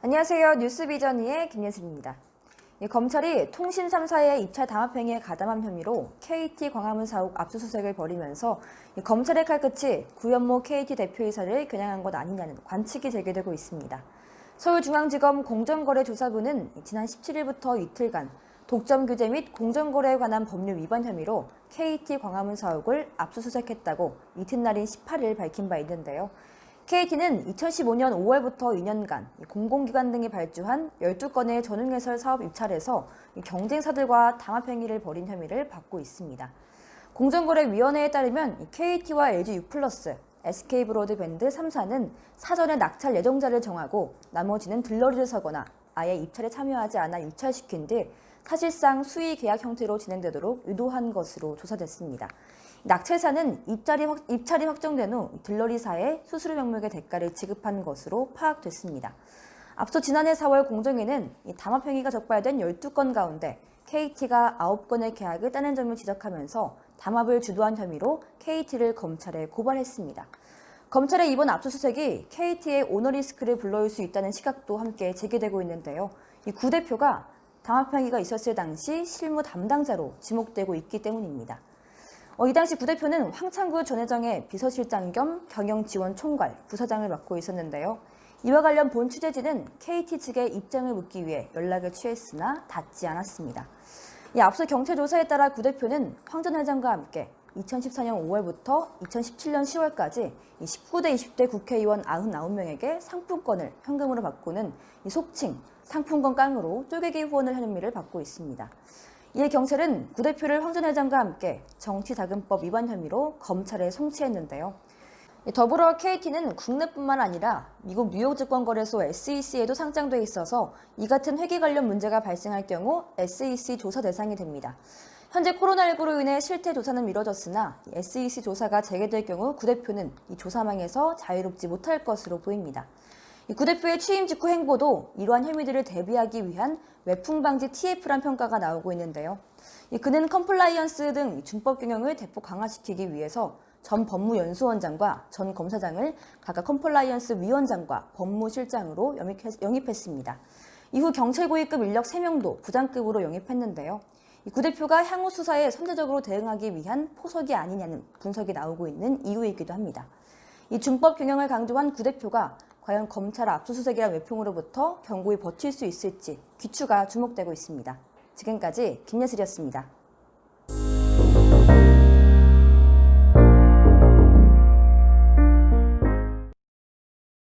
안녕하세요. 뉴스비전이의 김예슬입니다. 검찰이 통신 3사의 입찰 담합행위에 가담한 혐의로 KT 광화문 사옥 압수수색을 벌이면서 검찰의 칼끝이 구현모 KT 대표이사를 겨냥한 것 아니냐는 관측이 제기되고 있습니다. 서울중앙지검 공정거래조사부는 지난 17일부터 이틀간 독점 규제 및 공정거래에 관한 법률 위반 혐의로 KT 광화문 사옥을 압수수색했다고 이튿날인 18일 밝힌 바 있는데요. KT는 2015년 5월부터 2년간 공공기관 등이 발주한 12건의 전용해설 사업 입찰에서 경쟁사들과 담합행위를 벌인 혐의를 받고 있습니다. 공정거래위원회에 따르면 KT와 LG U+, SK브로드밴드 3사는 사전에 낙찰 예정자를 정하고 나머지는 들러리를 서거나 아예 입찰에 참여하지 않아 유찰시킨 뒤 사실상 수의 계약 형태로 진행되도록 유도한 것으로 조사됐습니다. 낙찰사는 입찰이 확정된 후 들러리사에 수수료 명목의 대가를 지급한 것으로 파악됐습니다. 앞서 지난해 4월 공정위는 담합행위가 적발된 12건 가운데 KT가 9건의 계약을 따낸 점을 지적하면서 담합을 주도한 혐의로 KT를 검찰에 고발했습니다. 검찰의 이번 압수수색이 KT의 오너리스크를 불러올 수 있다는 시각도 함께 제기되고 있는데요. 이 구 대표가 담합행위가 있었을 당시 실무 담당자로 지목되고 있기 때문입니다. 이 당시 구 대표는 황창구 전 회장의 비서실장 겸 경영지원총괄 부사장을 맡고 있었는데요. 이와 관련 본 취재진은 KT 측의 입장을 묻기 위해 연락을 취했으나 닿지 않았습니다. 앞서 경찰 조사에 따라 구 대표는 황 전 회장과 함께 2014년 5월부터 2017년 10월까지 19대 20대 국회의원 99명에게 상품권을 현금으로 바꾸는 속칭 상품권 깡으로 쪼개기 후원을 한 혐의를 받고 있습니다. 이에 경찰은 구 대표를 황 전 회장과 함께 정치자금법 위반 혐의로 검찰에 송치했는데요. 더불어 KT는 국내뿐만 아니라 미국 뉴욕증권거래소 SEC에도 상장돼 있어서 이 같은 회계 관련 문제가 발생할 경우 SEC 조사 대상이 됩니다. 현재 코로나19로 인해 실태 조사는 미뤄졌으나 SEC 조사가 재개될 경우 구 대표는 이 조사망에서 자유롭지 못할 것으로 보입니다. 구 대표의 취임 직후 행보도 이러한 혐의들을 대비하기 위한 외풍방지 TF란 평가가 나오고 있는데요. 그는 컴플라이언스 등 준법 경영을 대폭 강화시키기 위해서 전 법무연수원장과 전 검사장을 각각 컴플라이언스 위원장과 법무실장으로 영입했습니다. 이후 경찰고위급 인력 3명도 부장급으로 영입했는데요. 구 대표가 향후 수사에 선제적으로 대응하기 위한 포석이 아니냐는 분석이 나오고 있는 이유이기도 합니다. 이 준법 경영을 강조한 구 대표가 과연 검찰 압수수색이란 외풍으로부터 견고히 버틸 수 있을지 귀추가 주목되고 있습니다. 지금까지 김예슬이었습니다.